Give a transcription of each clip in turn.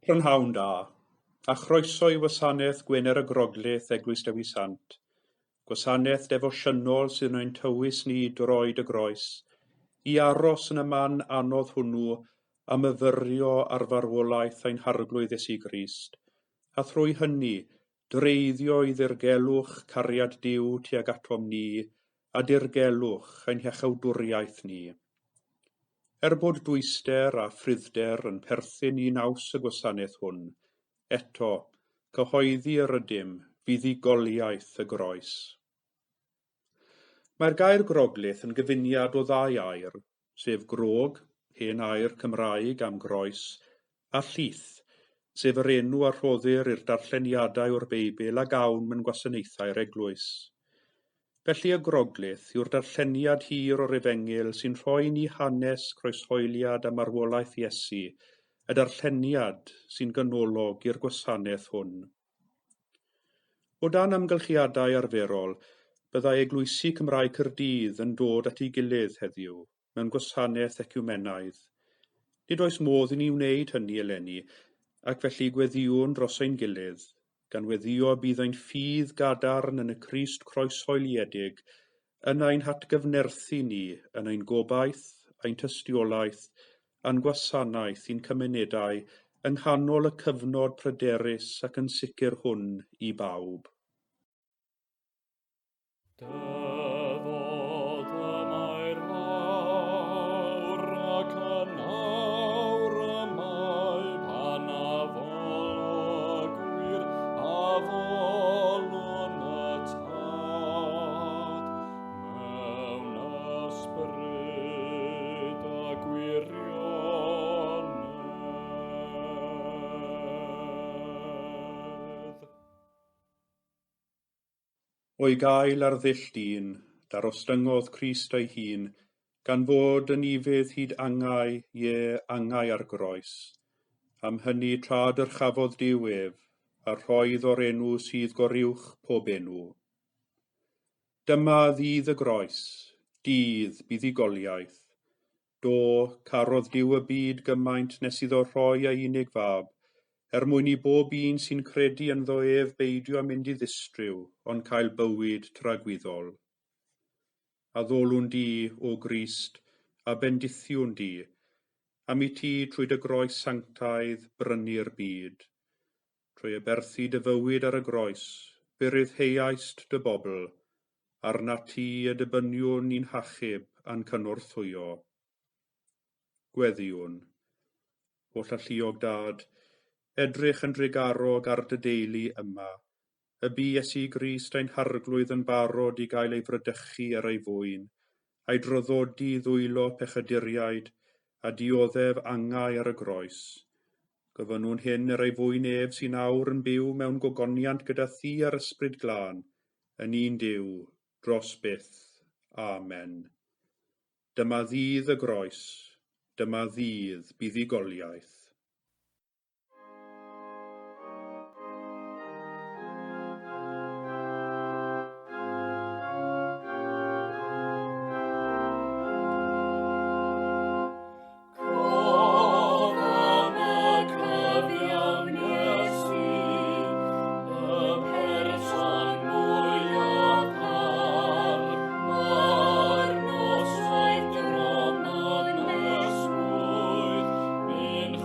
Prynhawn da, a chroeso i wasanaeth Gwener y Groglith Eglwys Dewi Sant, gwasanaeth defosiynol sy'n ein tywys ni droed y groes, i aros yn y man anodd hwnnw a myfyrio ar farwolaeth ein harglwydd Iesu Grist, a thrwy hynny dreiddio i ddirgelwch cariad Duw tuag atom ni, a dirgelwch ein hiechawdwriaeth ni. Bod dwyster a ffryddder yn perthyn i naws y gwasanaeth hwn, eto, cyhoeddi yr ydym buddugoliaeth y Groes. Mae'r gair groglith yn gyfuniad o ddau air, sef grog, hen air Cymraeg am groes, a llith, sef yr enw a rhoddir i'r darlleniadau o'r Beibl a gawn mewn gwasanaethau'r Eglwys. Felly y groglith yw'r darlleniad hir o'r Efengyl sy'n rhoi ni hanes croeshoeliad a marwolaeth Iesu, y darlleniad sy'n ganolog i'r gwasanaeth hwn. O dan amgylchiadau arferol, byddai Eglwysi Cymraeg Caerdydd yn dod at ei gilydd heddiw, mewn gwasanaeth ecwmenaidd. Nid oes modd i ni wneud hynny eleni, ac felly gweddiwn dros ein gilydd, gan weddio bydd ein ffydd gadarn yn y Crist croeshoeliedig yn ein hatgyfnerthu ni yn ein gobaith, ein tystiolaeth, a'n gwasanaeth i'n cymunedau yng nghanol y cyfnod pryderus ac yn sicr hwn i bawb. O'i gael ar ddull dyn, darostyngodd Crist ei hun, gan fod yn ifydd hyd angau, angau ar groes. Am hynny trad yr chafodd Duw ef, a rhoedd o'r enw sydd goriwch pob enw. Dyma ddydd y groes, dydd buddugoliaeth. Do, carodd Duw y byd gymaint nes iddo rhoi ei unig fab, mwyn i bob un sy'n credu ynddo ef beidio a mynd I ddistryw, ond cael bywyd tragwyddol. A ddolwn di, o Grist, a bendithiwn di, am I ti trwy dy groes sanctaidd brynu'r byd. Trwy aberthu dy fywyd ar y groes, byryddheuaist dy bobl, arna ti y dybyniwn ni'n hachub a'n cynorthwyo. Gweddiwn, o llalluog dad, edrych yn drigarog ar dy deulu yma, y bu Iesu Grist ein harglwydd yn barod I gael ei frydychu ar ei fwyn, a'i droddodi ddwylo pechaduriaid a dioddef angau ar y groes. Gofynnwn hyn ar ei fwyn ef sy'n awr yn byw mewn gogoniant gyda thi ar ysbryd glân, yn un Duw, dros byth. Amen. Dyma ddydd y groes, dyma ddydd buddugoliaeth. Min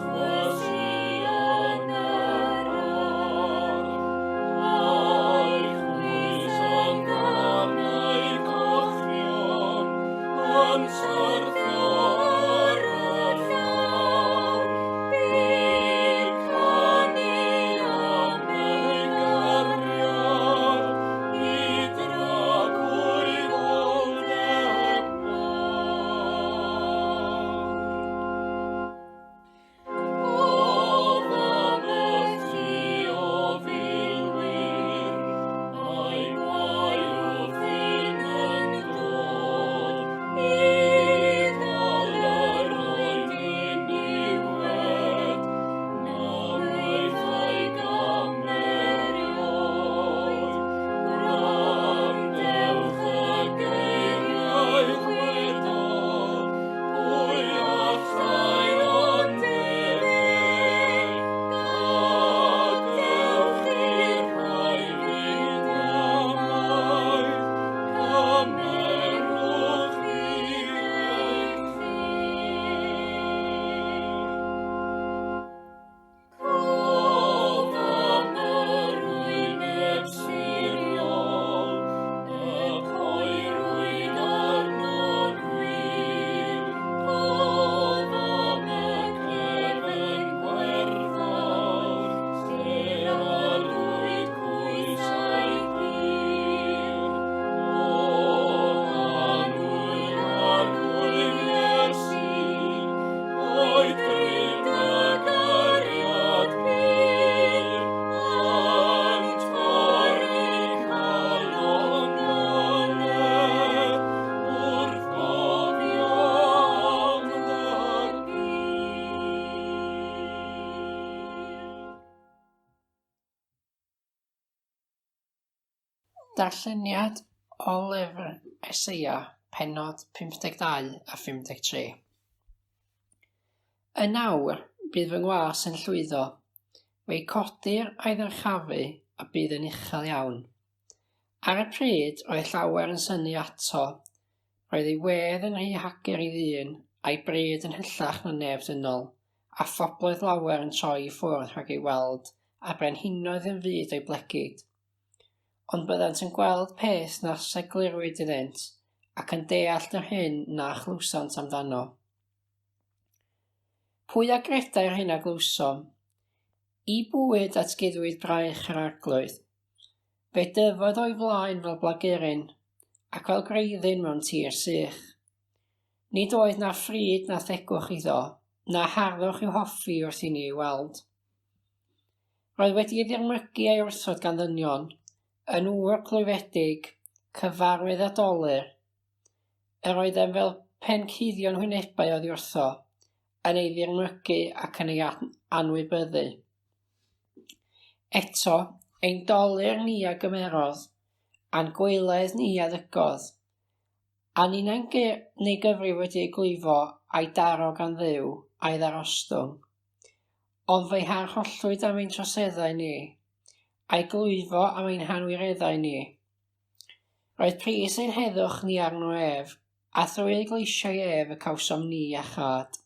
Darlleniad o lyfr Eseia, pennod 52 a 53. Yn awr, bydd fy ngwas yn llwyddo, fe'i codir a'i ddyrchafu a bydd yn uchel iawn. Ar y pryd oedd llawer yn synnu ato, roedd ei wedd yn rhy hagur i ddyn, a'i bryd yn hyllach na neb dynol, a phobloedd lawer yn troi i ffwrdd rhag ei weld, a brenhinoedd yn fyd o'i blegyd. Ond byddant yn gweld peth na seglurwyd iddynt, ac yn deall yr hyn na chlwsant amdano. Pwy a gredai'r hyn a glwsom? I bwyd atgyddwyd braich yr arglwydd. Fe dyfodd o'i flaen fel blagurin, ac fel greiddyn mewn tir sych. Nid oedd na ffryd na thegwch iddo, na harddwch i'w hoffi wrth i ni ei weld. Roedd wedi ei ddirmygu ei wrthod gan ddynion, yn ŵr clwyfedig, cyfarwydd a dolyr. Yr oedd e'n fel pen cuddio'n hwynebau oddi wrtho, yn ei ddirmygu ac yn ei anwybyddu. Eto, ein dolyr ni a gymerodd, a'n gweilaidd ni a ddygodd, a ni'n neu gyfrif wedi ei glifo a'i daro gan Dduw a'i ddarostwng. Ond fe'i harhollwyd am ein troseddau ni, a'i glwyfo am ein hanwireddau ni. Roedd pris ein heddwch ni arno ef, a thrwy ei gleisiau ef y cawsom ni a chad.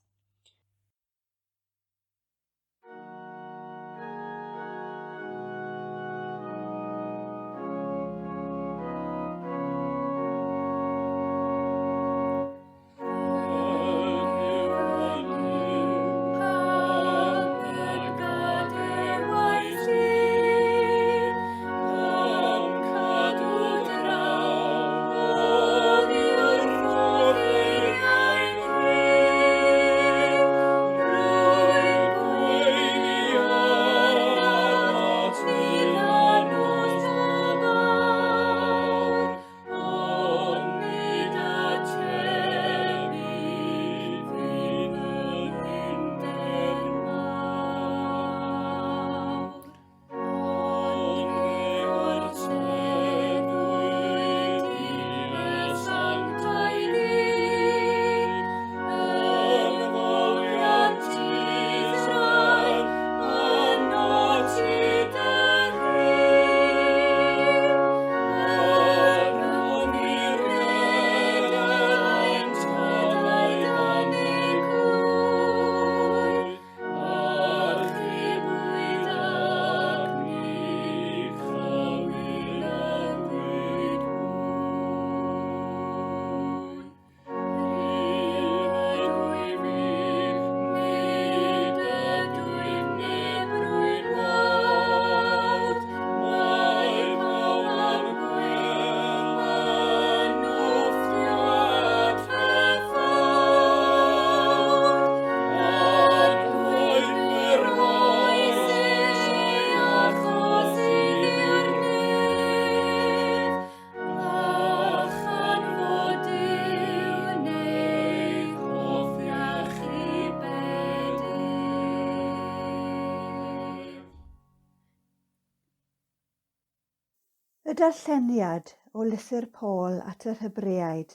Y darlleniad o lythyr Paul at yr Hebreaid,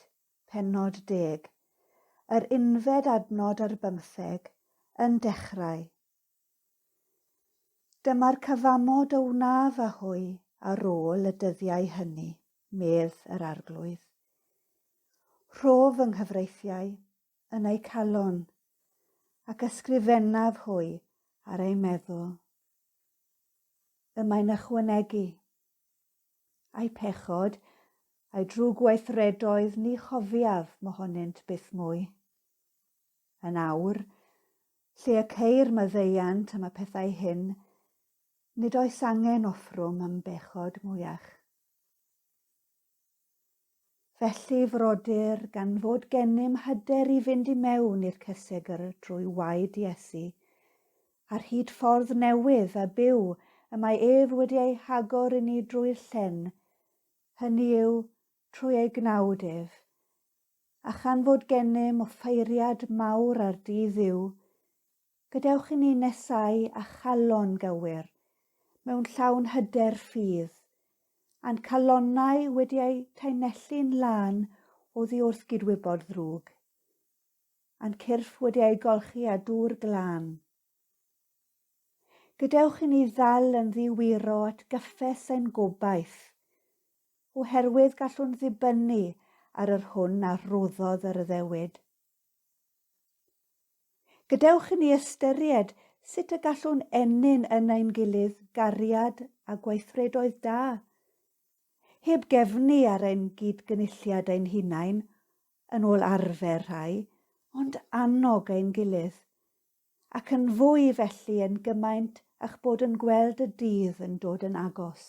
pennod 10, yr unfed adnod ar 15, yn dechrau. Dyma'r cyfamod o wnaf a hwy ar ôl y dyddiau hynny, medd yr arglwydd. Rhof yng nghyfreithiau yn ei calon, ac ysgrifennaf hwy ar ei meddwl. Y mae'n ychwanegu. A'i pechod, a'i drwy gweithredoedd ni chofiaf mohonynt byth mwy. Yn awr, lle y ceir maddeiant am y pethau hyn, nid oes angen offrwm am bechod mwyach. Felly frodyr gan fod gennym hyder i fynd i mewn i'r cysegr drwy waed Iesu, ar hyd ffordd newydd a byw y mae ef wedi ei hagor i ni drwy'r llen, hynny yw trwy ei gnawd ef, a chan fod gennym offeiriad mawr ar dydd Dduw, gadewch i ni nesau a chalon gywir, mewn llawn hyder ffydd, a'n calonnau wedi eu taenellu'n lân oddi wrth gydwybod ddrwg, a'n cyrff wedi ei golchi â dŵr glân. Gadewch i ni ddal yn ddiwiro at gyffes ein gobaith, oherwydd gallwn ddibynnu ar yr hwn a rhoddodd yr Iddewyd. Gadewch i ni ystyried sut y gallwn ennyn yn ein gilydd gariad a gweithredoedd da, heb gefnu ar ein gydgynulliad ein hunain, yn ôl arfer rhai, ond annog ein gilydd, ac yn fwy felly yn gymaint a'ch bod yn gweld y dydd yn dod yn agos.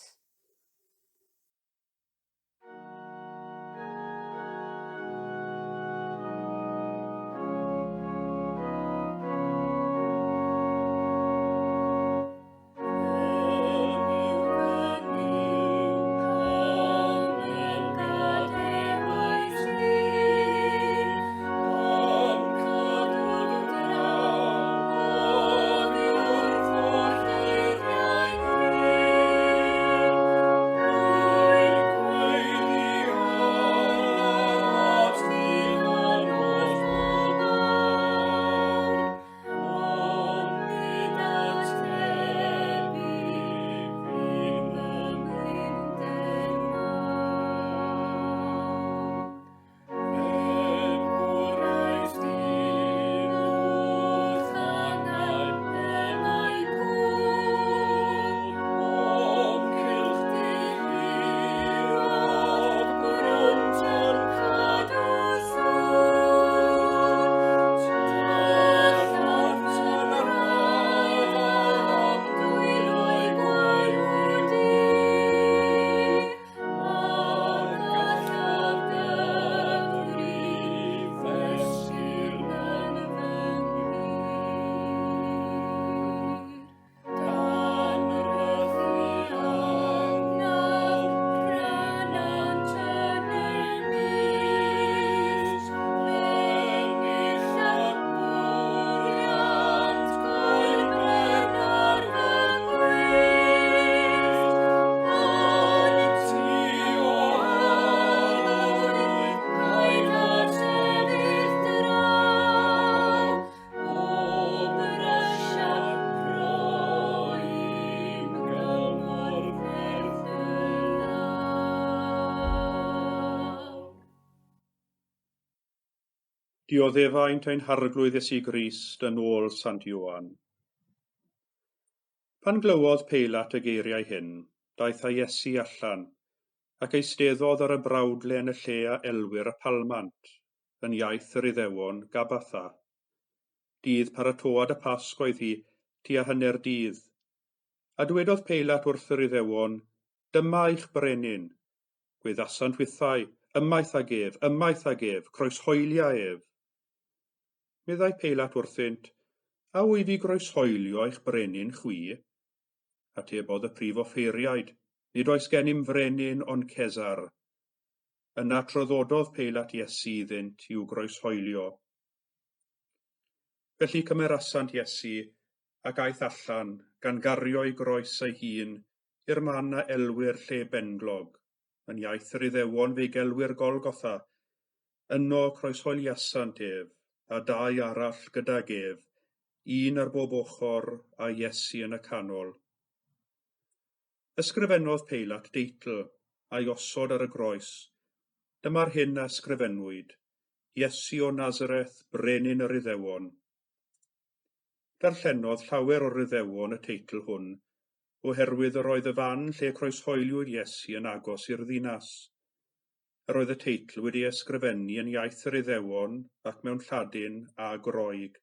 Dioddefaint ein harglwydd Iesu Grist yn ôl Sant Ioan. Pan glywodd Peilat y geiriau hyn, daeth â Iesu allan, ac eisteddodd ar y brawdle yn y lle a elwir y palmant, yn iaith yr Iddewon Gabatha. Dydd paratoad y Pasg oedd hi, tua hanner dydd. A dwedodd Peilat wrth yr Iddewon, dyma eich brenin. Gwyddasant wythau, ymaith ag ef, croeshoelia ef. Meddai Peilat wrthynt, a wyf i groeshoelio eich brenin chwi? Atebodd y prif offeiriaid, nid oes gennym frenin ond Cesar. Yna troddododd Peilat Iesu iddynt i'w groeshoelio. Felly cymerasant Iesu ac aeth allan gan gario ei groes ei hun i'r man a elwyr lle benglog, yn iaith yr Iddewon fe gelwyr Golgotha, yno croeshoeliasant ef, a dau arall gydag ef, un ar bob ochr a Iesu yn y canol. Ysgrifennodd Peilat deitl a'i osod ar y groes. Dyma'r hyn a ysgrifennwyd, Iesu o Nazareth, brenin yr Iddewon. Darllenodd llawer o'r Iddewon y teitl hwn, oherwydd yr oedd y fan lle croeshoeliwyd Iesu yn agos i'r ddinas. Yr oedd y teitl wedi ysgrifennu yn iaith yr Iddewon ac mewn Lladin a Groeg.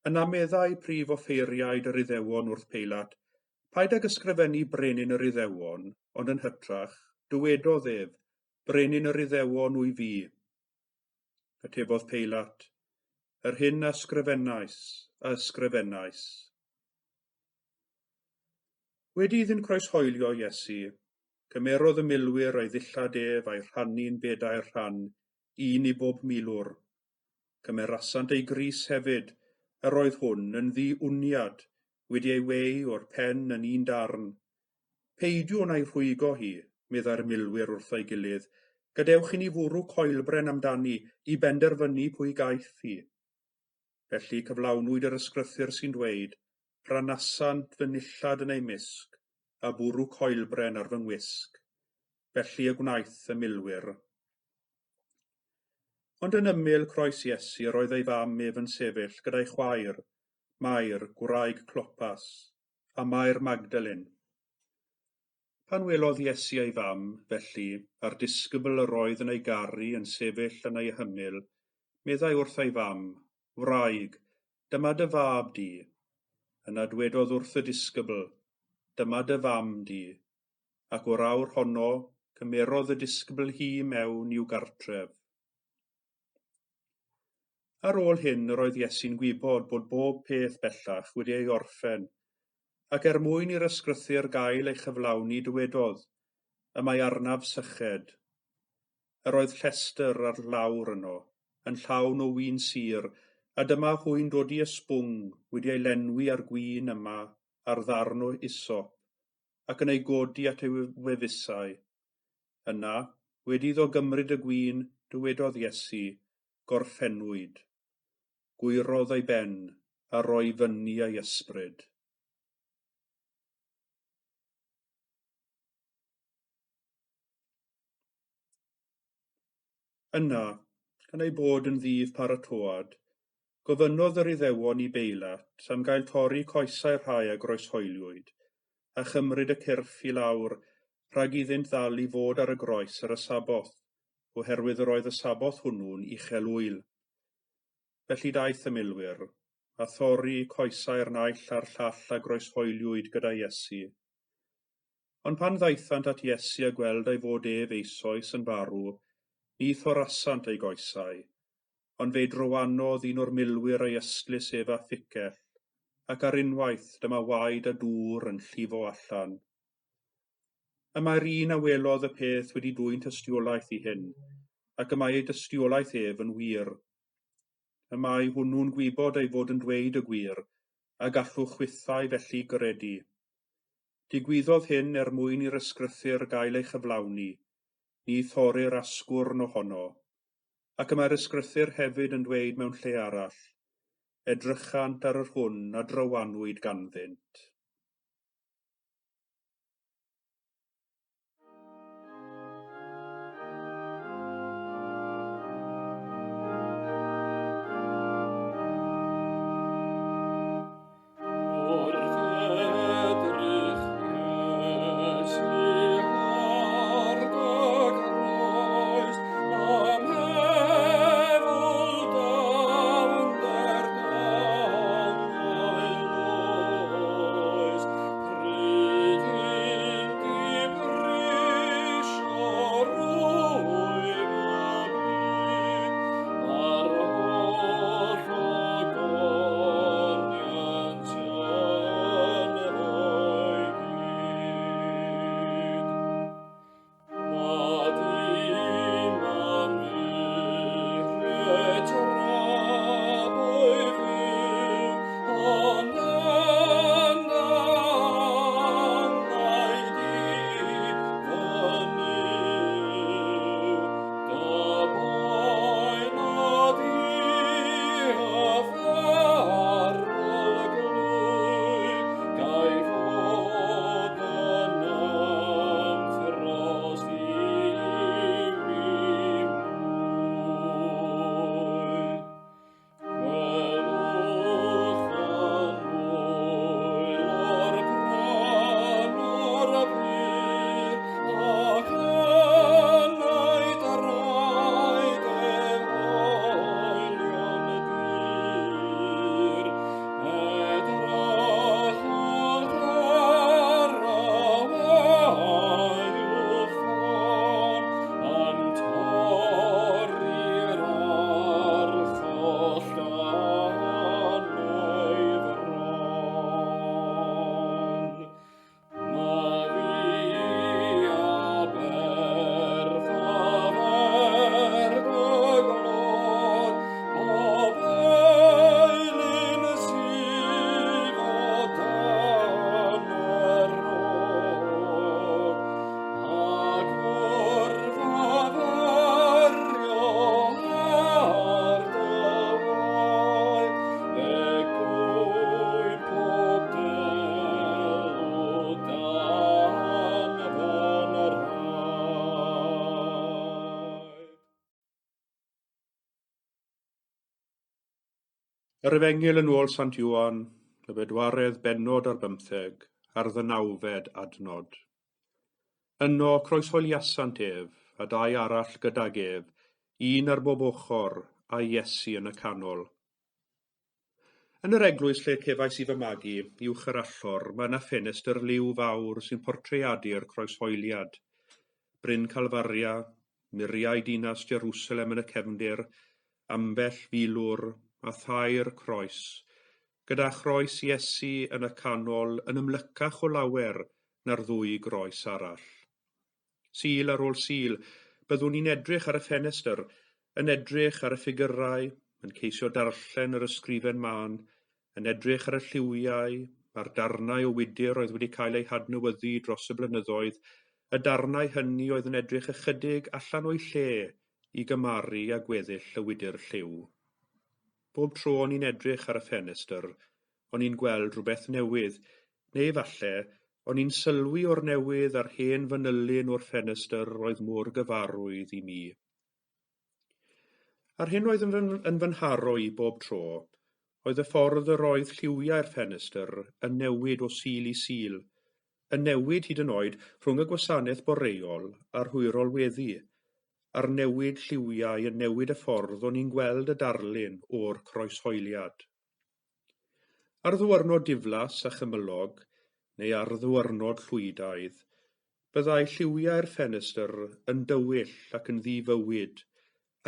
Yna meddai prif offeiriaid yr Iddewon wrth Peilat, paid ag ysgrifennu brenin yr Iddewon, ond yn hytrach, dywedodd ef, brenin yr Iddewon wy fi. Atebodd Peilat, yr hyn a ysgrifennais. Wedi iddynt croeshoelio Iesu, cymerodd y milwyr a'i ddillad ef a'i rhannu'n bedair rhan, un i bob milwr. Cymerasant ei grys hefyd, yr oedd hwn yn ddi-wniad, wedi ei weu o'r pen yn un darn. Peidiwn a'i rhwygo hi, meddai'r milwyr wrth ei gilydd, gadewch i ni fwrw coelbren amdani i benderfynu pwy gaeth hi. Felly cyflawnwyd yr ysgrythyr sy'n dweud, rhanasant fy nillad yn ei misg, a bwrw coelbren ar fy ngwisg. Felly y gwnaeth y milwyr. Ond yn ymyl croes Iesu roedd ei fam ef yn sefyll gyda'i chwaer, Mair, gwraig Clopas, a Mair Magdalyn. Pan welodd Iesu ei fam, felly, a'r disgybl yr oedd yn ei garu yn sefyll yn ei hymyl, meddai wrth ei fam, wraig, dyma dy fab di. Yna dwedodd wrth y disgybl, dyma dy fam di. Ac o'r awr honno, cymerodd y disgybl hi mewn i'w gartref. Ar ôl hyn, yr oedd Iesu'n gwybod bod bob peth bellach wedi ei orffen, ac mwyn i'r ysgrythyr gael ei chyflawni dywedodd, y mae arnaf syched. Yr oedd llestr ar lawr yno, yn llawn o win sur, a dyma hwy'n dod i ysbwng wedi ei lenwi ar gwin yma ar ddarn o isop, ac yn ei godi at ei wefusau. Yna, wedi iddo gymryd y gwin, dywedodd Iesu, gorffennwyd. Gwyrodd ei ben a roi fyny ei ysbryd. Yna, gan ei bod yn ddydd paratoad, gofynnodd yr Iddewon i Beilat am gael torri coesau rhai a groeshoeliwyd, a chymryd y cyrff i lawr rhag iddynt ddal i fod ar y groes ar y saboth, oherwydd yr oedd y saboth hwnnw'n uchelwyl. Felly daeth y milwyr, a thorri coesau'r naill a'r llall a groeshoeliwyd gyda Iesu. Ond pan ddaethant at Iesu a gweld ei fod ef eisoes yn farw, ni thorasant ei goesau, ond fe drowanodd un o'r milwyr ei ystlys ef a phicell, ac ar unwaith dyma waed a dŵr yn llifo allan. Y mae'r un a welodd y peth wedi dwynt ystiolaeth i hyn, ac y mae ei dystiolaeth ef yn wir. Y mae hwnnw'n gwybod ei fod yn dweud y gwir, a gallwch chwithau felly gredu. Digwyddodd hyn mwyn i'r ysgrythyr gael ei chyflawni, ni thorri'r asgwrn ohono, ac y mae'r ysgrythyr hefyd yn dweud mewn lle arall, edrychant ar yr hwn a drywanwyd ganddynt. Yr Efengyl yn ôl Sant Iwan, y bedwaredd bennod ar 15, ar 19 adnod. Yno croeshoeliasant ef, a dau arall gydag ef, un ar bob ochr, a Iesu yn y canol. Yn yr eglwys lle cefais I fy magu, uwch yr allor, mae yna ffenestr liw fawr sy'n portreadu'r croeshoeliad. Bryn Calfaria, muriau dinas Jerusalem yn y cefndir, ambell filwr, a thair croes, gyda chroes Iesu yn y canol yn ymlycach o lawer na'r ddwy groes arall. Sul ar ôl sul, byddwn ni'n edrych ar y ffenestr, yn edrych ar y ffigurau, yn ceisio darllen yr ysgrifen mân, yn edrych ar y lliwiau, a'r darnau o wydr oedd wedi cael eu hadnewyddu dros y blynyddoedd, y darnau hynny oedd yn edrych ychydig allan o'i lle I gymaru a gweddill y wydr lliw. Bob tro o'n i'n edrych ar y ffenestr, o'n i'n gweld rhywbeth newydd, neu falle, o'n i'n sylwi o'r newydd a'r hen fanylun o'r ffenestr oedd mor gyfarwydd I mi. A'r hyn oedd yn fy nharo I bob tro, oedd y ffordd yr oedd lliwiau'r ffenestr yn newid o sul I sul, yn newid hyd yn oed rhwng y gwasanaeth boreol a'r hwyrol weddi, a'r newid lliwiau yn newid y ffordd o'n i'n gweld y darlun o'r croeshoeliad. Ar ddwyrnod diflas a chymylog, neu ar ddwyrnod llwydaidd, byddai lliwiau'r ffenestr yn dywyll ac yn ddifywyd,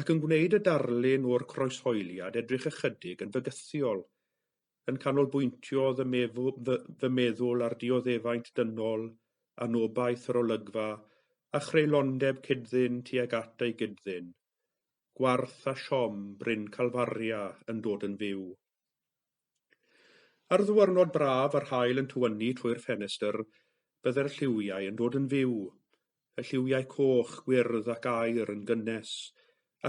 ac yn gwneud y darlun o'r croeshoeliad edrych ychydig yn fygythiol, yn canolbwyntio fy meddwl ar dioddefaint dynol, anobaith yr olygfa, a chreulondeb cydddyn tuag at ei gydddyn, gwarth a siom Bryn Calfaria yn dod yn fyw. Ar ddwyrnod braf a'r haul yn tywynnu trwy'r ffenestr, byddai'r lliwiau yn dod yn fyw, y lliwiau coch, gwyrdd ac aur yn gynnes,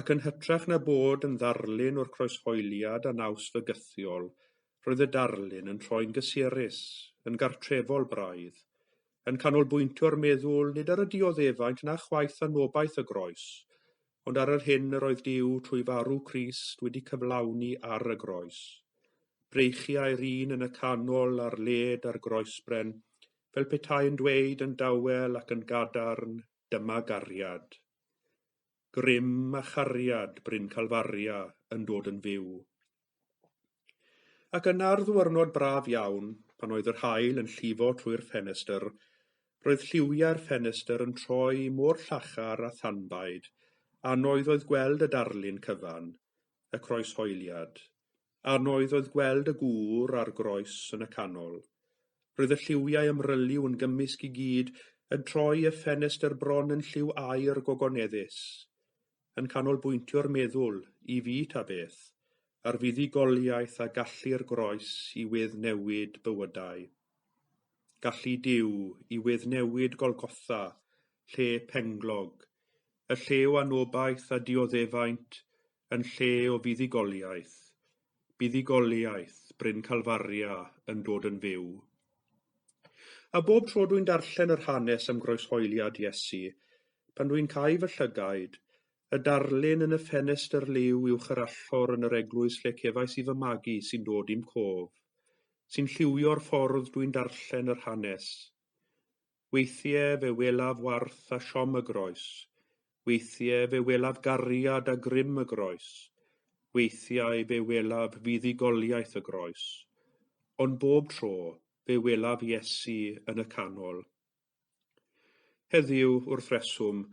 ac yn hytrach na bod yn ddarlun o'r croeshoeliad a naws fygythiol, roedd y darlun yn troi'n gysurus, yn gartrefol braidd, yn canolbwyntio'r meddwl nid ar y dioddefaint na chwaith anobaith y groes, ond ar yr hyn yr oedd Duw trwy farw Crist wedi cyflawni ar y groes. Breichiau'r un yn y canol a'r led a'r groesbren, fel petai'n dweud yn dawel ac yn gadarn, dyma gariad. Grym a chariad Bryn Calfaria yn dod yn fyw. Ac yna'r ddwyrnod braf iawn, pan oedd yr haul yn llifo trwy'r ffenestr, roedd lliwiau'r ffenestr yn troi mor llachar a thanbaid, anoedd oedd gweld y darlun cyfan, y croeshoeliad, anoedd oedd gweld y gŵr a'r groes yn y canol. Roedd y lliwiau ymryliw yn gymysg I gyd, yn troi y ffenestr bron yn lliw aur gogoneddus, yn canolbwyntio'r meddwl I fi ta beth, ar fuddugoliaeth a gallu'r groes I weddnewid bywydau. Gallu Duw I weddnewid Golgotha, lle penglog, y lle o anobaith a dioddefaint, yn lle o fuddugoliaeth. Buddugoliaeth Bryn Calfaria yn dod yn fyw. A bob tro dwi'n darllen yr hanes am groeshoeliad Iesu, pan dwi'n cau fy llygaid, y darlun yn y ffenestr liw uwch yr allor yn yr eglwys lle cefais I fy magu sy'n dod i'm cof, sy'n lliwio'r ffordd dwi'n darllen yr hanes. Weithiau fe welaf warth a siom y groes, weithiau fe welaf gariad a grym y groes, weithiau fe welaf fuddugoliaeth y groes, ond bob tro fe welaf Iesu yn y canol. Heddiw, wrth reswm,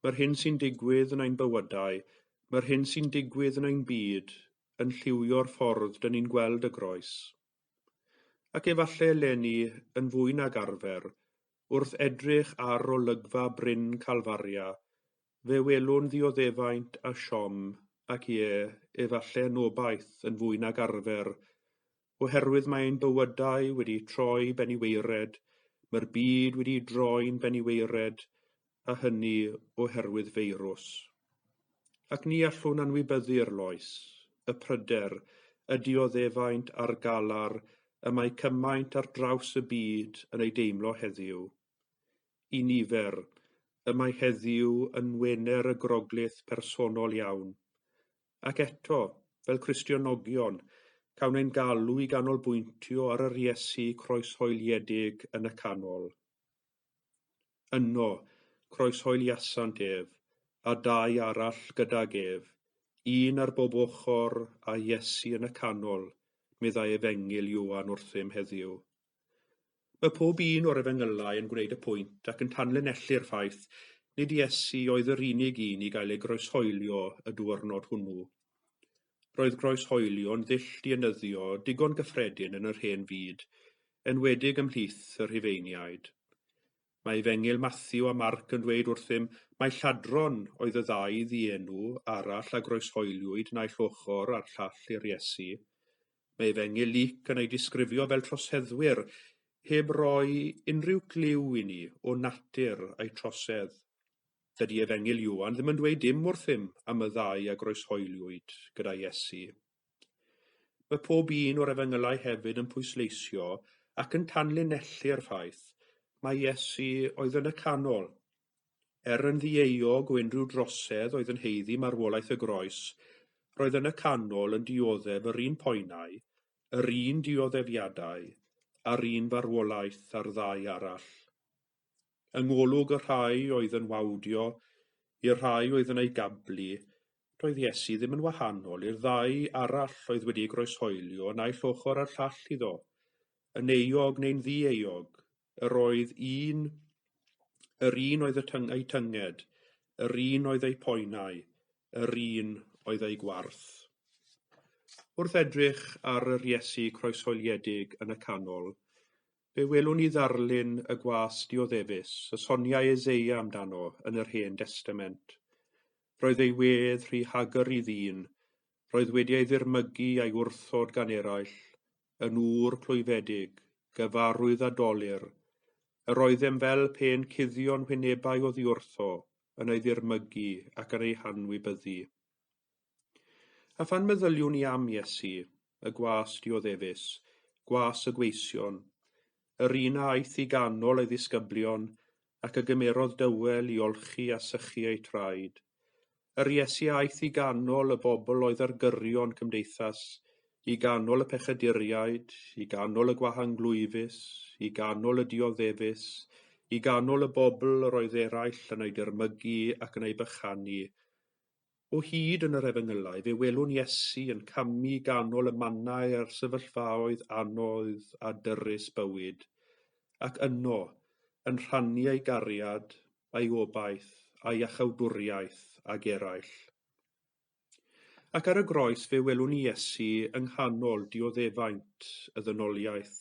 mae'r hyn sy'n digwydd yn ein bywydau, mae'r hyn sy'n digwydd yn ein byd, yn lliwio'r ffordd dyn ni'n gweld y groes. Ac efallai eleni yn fwy nag arfer, wrth edrych ar olygfa Bryn Calfaria, fe welwn ddioddefaint a siom ac efallai anobaith yn fwy nag arfer, oherwydd mae'n bywydau wedi troi ben I weired, mae'r byd wedi droi'n ben I weired, a hynny oherwydd feirws. Ac ni allwn anwybyddu'r loes, y pryder, y dioddefaint a'r galar, y mae cymaint ar draws y byd yn ei deimlo heddiw. I nifer, y mae heddiw yn wener y groglith personol iawn. Ac eto, fel Cristionogion, cawn ein galw i ganolbwyntio ar yr Iesu croeshoeliedig yn y canol. Yno, croeshoeliasant ef, a dau arall gydag ef, un ar bob ochr a Iesu yn y canol, meddai Efengil Ioan wrthym heddiw. Mae pob un o'r Efengylau yn gwneud y pwynt ac yn tanlinellu'r ffaith nid Iesu oedd yr unig un i gael ei groeshoelio y diwrnod hwnnw. Roedd groeshoelio'n ddull dienyddio digon gyffredin yn yr hen fyd, enwedig ymhlith y Rhufeiniaid. Mae Efengyl Matthew a Marc yn dweud wrthym mae lladron oedd y ddau ddienw arall a groeshoeliwyd naill ochr a'r llall i'r Iesu. Mae Efengyl Luc yn ei disgrifio fel troseddwyr heb roi unrhyw gliw i ni o natur eu trosedd. Dydy Efengyl Ioan ddim yn dweud dim wrthym am y ddau a groeshoeliwyd gyda Iesu. Mae pob un o'r Efengylau hefyd yn pwysleisio ac yn tanlinellu'r ffaith mae Iesu oedd yn y canol. Yn ddieog o unrhyw drosedd oedd yn heiddi marwolaeth y groes, roedd yn y canol yn dioddef yr un poenau, yr un dioddefiadau, a'r un farwolaeth ar ddau arall. Yng ngolwg y rhai oedd yn wawdio, i'r rhai oedd yn ei gablu, roedd Iesu ddim yn wahanol i'r ddau arall oedd wedi groeshoelio naill ochr a'r llall iddo, yn euog neu'n ddi-euog, yr un oedd ei tynged, yr un oedd ei poenau, yr un oedd ei gwarth. Wrth edrych ar yr Iesu croeshoeliedig yn y canol, fe welwn ni ddarlun y gwas dioddefus, y soniau Eseia amdano yn yr Hen Testament. Roedd ei wedd rhy hagar i ddyn, roedd wedi ei ddirmygu a'i wrthod gan eraill, yn ŵr clwyfedig, gyfarwydd a dolir, yr oeddem fel pen cuddion wynebau o ddiwrtho, yn ei ddirmygu ac yn ei hanwybyddu. A phan meddyliwn ni am Iesu, y gwas dioddefus, gwas y gweision, yr un a aeth i ganol ei ddisgyblion ac y gymerodd dywel i olchi a sychu ei traed. Yr Iesu a aeth i ganol y bobl oedd ar gyrion cymdeithas, i ganol y pechaduriaid, i ganol y gwahanglwyfus, i ganol y dioddefus, i ganol y bobl yr oedd eraill yn ei dirmygu ac yn ei bychanu. O hyd yn yr Efengylau, fe welwn Iesu yn camu ganol y mannau a'r sefyllfaoedd anodd a dyrys bywyd, ac yno yn rhannu ei gariad, ei obaith, a'i achawdwriaeth ag eraill. Ac ar y groes fe welwn ni Iesu yng nghanol dioddefaint y ddynoliaeth,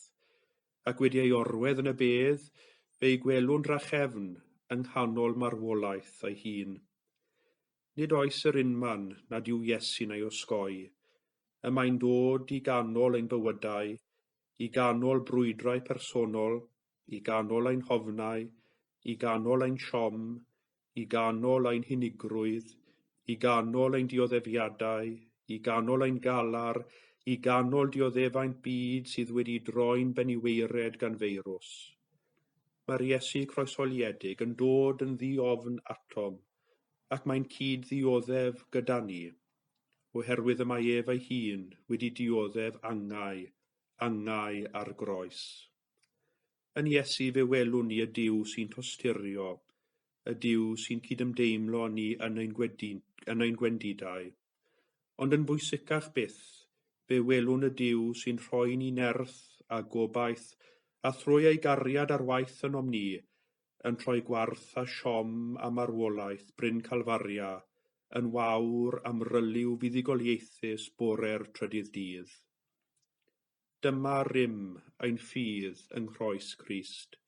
ac wedi ei orwedd yn y bedd, fe'i gwelwn drachefn yng nghanol marwolaeth ei hun. Nid oes yr unman nad yw Iesu neu osgoi, y mae'n dod i ganol ein bywydau, i ganol brwydrau personol, i ganol ein hofnau, i ganol ein siom, i ganol ein hunigrwydd, i ganol ein dioddefiadau, i ganol ein galar, i ganol dioddefaint byd sydd wedi droi'n beniweired gan feirws. Mae'r Iesu croeshoeliedig yn dod yn ddi-ofn atom, ac mae'n cyd-ddioddef gyda ni, oherwydd y mae ef ei hun wedi dioddef angau ar groes. Yn Iesu fe welwn ni y Duw sy'n tosturio, y Duw sy'n cydymdeimlo ni yn ein gwendidau. Ond yn bwysicach byth, fe welwn y Duw sy'n rhoi ni nerth a gobaith a thrwy ei gariad ar waith yn ni, yn troi gwarth a siom a marwolaeth Bryn Calfaria, yn wawr am ryliw fuddugoliaethus bore'r trydydd dydd. Dyma rym ein ffydd yng nghroes Crist.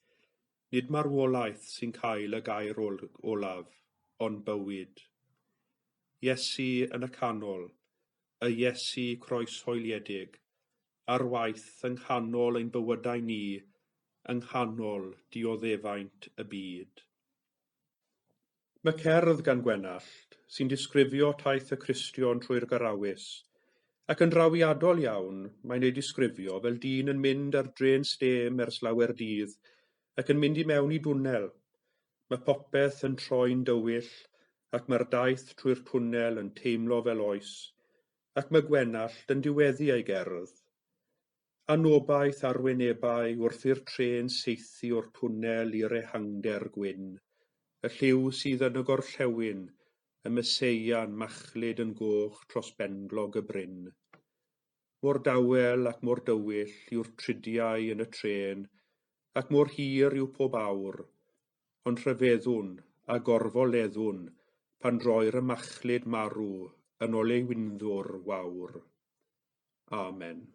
Nid marwolaeth sy'n cael y gair olaf, ond bywyd. Iesu yn y canol, y Iesu croeshoeliedig, ar waith yng nghanol ein bywydau ni, yng nghanol dioddefaint y byd. Mae cerdd gan Gwenallt sy'n disgrifio taith y Cristion trwy'r Garawys, ac yn drawiadol iawn mae'n ei disgrifio fel dyn yn mynd ar drên stêm ers lawer dydd ac yn mynd i mewn i dwnnel. Mae popeth yn troi'n dywyll ac mae'r daith trwy'r twnnel yn teimlo fel oes, ac mae Gwenallt yn diweddu ei gerdd Anobaith arwynebau wrth i'r trên saethu o'r twnnel i'r ehangder gwyn, y lliw sydd yn y gorllewin, y Meseia'n machlyd yn goch tros benglog y bryn. Mor dawel ac mor dywyll yw'r tridiau yn y trên, ac mor hir yw pob awr, ond rhyfeddwn a gorfoleddwn pan droi'r y machlyd marw yn oleuwynddwr wawr. Amen.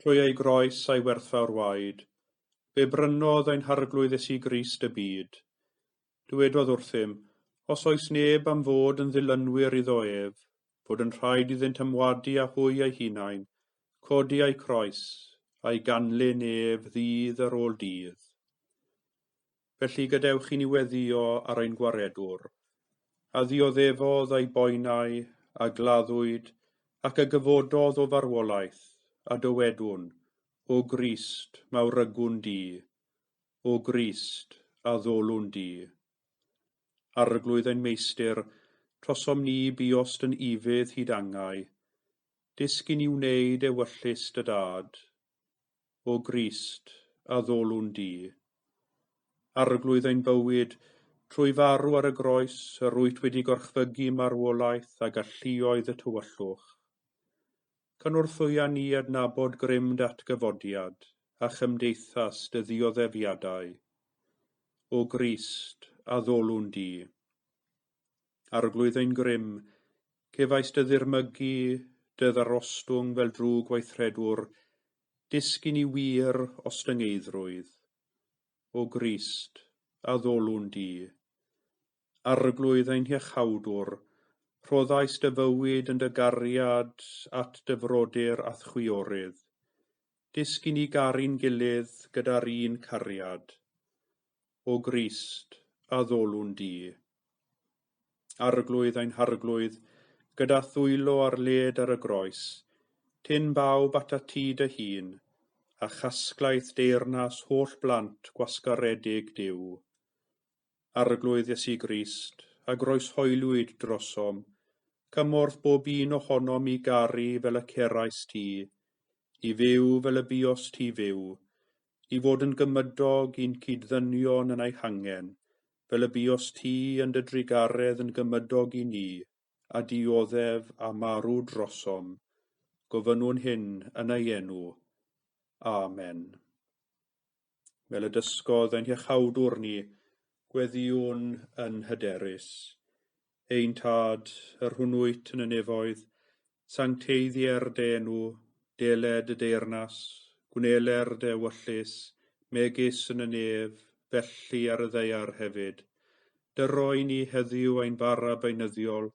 Trwy ei groes a'i werthfawr waed, fe brynodd ein harglwydd Iesu Grist y byd. Dywedodd wrthym, os oes neb am fod yn ddilynwyr iddo ef, fod yn rhaid iddynt ymwadu â hwy ei hunain, codi ei croes, a'i ganlyn ef ddydd ar ôl dydd. Felly gadewch i ni weddio ar ein gwaredwr, a ddioddefodd ei boenau, a gladdwyd, ac a gyfododd o farwolaeth, a dywedwn, o Grist, mawrygwn di, o Grist, a ddolwn di. Arglwydd ein meistr, trosom ni biost yn ifydd hyd angau, disgyn i wneud ewyllus dy dad, o Grist, a ddolwn di. Arglwydd ein bywyd, trwy farw ar y groes, yr wyt wedi gorchfygu marwolaeth a galluoedd y tywyllwch. Canwrthwya ni adnabod grym datgyfodiad a chymdeithas dy ddioddefiadau. O Grist, a ddolwn di. Arglwydd ein grym, cefais dy ddirmygu, dy ddarostwng fel drwg weithredwr, disgyn i wir ostyngeidrwydd. O Grist, a ddolwn di. Arglwydd ein hiechawdwr, rhoddais dy fywyd yn dy gariad at dy frodyr ath chwiorydd. Disgyn i garu'n gilydd gyda'r un cariad. o Grist a ddolwn di. Arglwydd ein harglwydd, gyda thwylo ar led ar y groes, tyn bawb at a ti dy hun, a chasglaeth deyrnas holl blant gwasgaredig Duw. Arglwydd Iesu Grist, a groeshoelwyd drosom, cymorth bob un ohonom i garu fel y cerais ti, i fyw fel y bios ti fyw, i fod yn gymydog i'n cyddynion yn ei hangen, fel y bios ti yn dy drigaredd yn gymydog i ni, a dioddef a marw drosom, gofynnwn hyn yn ei enw. Amen. Fel y dysgodd ein hiachawdwr ni, gweddiwn yn hyderus. Ein tad, yr hwnnwyt yn y nefoedd, sancteiddier dy enw, deled y deyrnas, gwneler dy ewyllus, megis yn y nef, felly ar y ddeiar hefyd. Dyroi ni heddiw ein bara beunyddiol,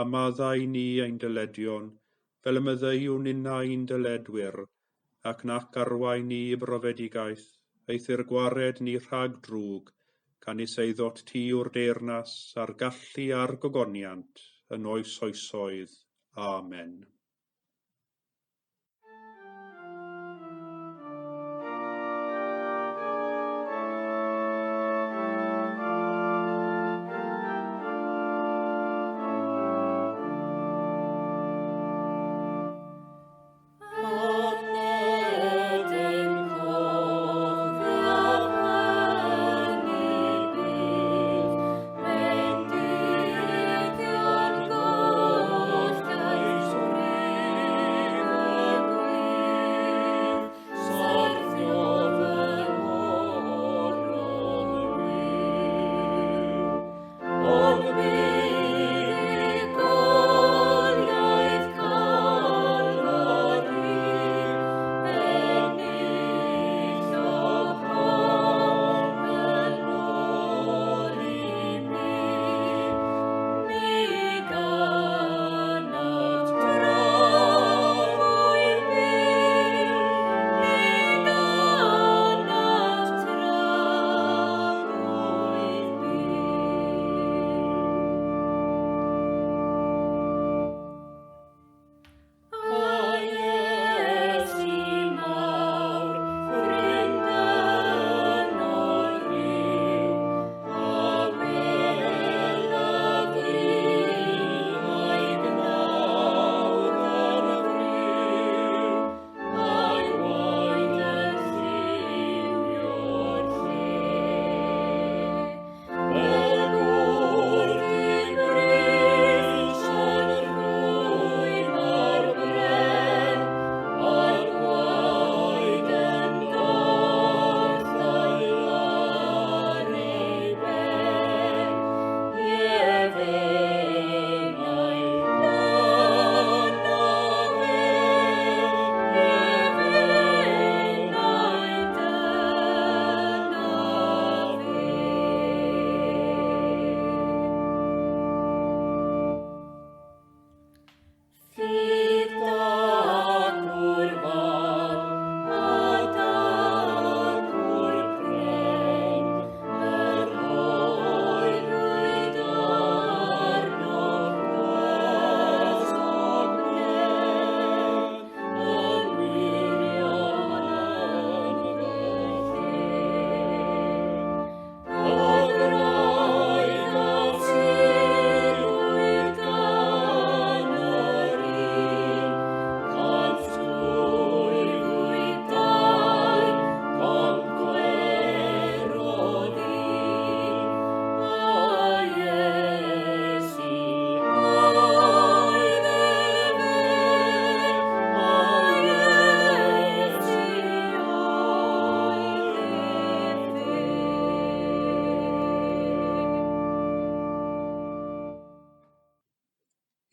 a maddau ni ein dyledion, fel y myddeiwn unna ein dyledwyr, ac nac arwain ni i brofedigaeth, eithir gwared ni rhag drwg, can is eiddot ti o'r deyrnas a'r gallu a'r gogoniant yn oes oesoedd. Amen.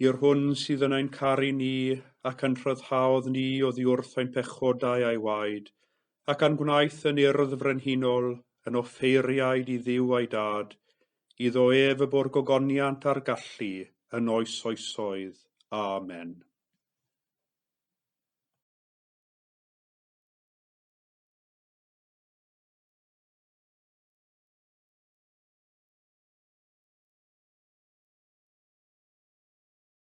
I'r hwn sydd yn ein caru ni ac yn rhyddhaodd ni oddi wrth ein pechodau a'i waed, ac yn gwnaeth yn urdd frenhinol yn offeiriaid i Dduw a'i Dad, iddo ef y bo'r gogoniant a'r gallu yn oes oesoedd. Amen.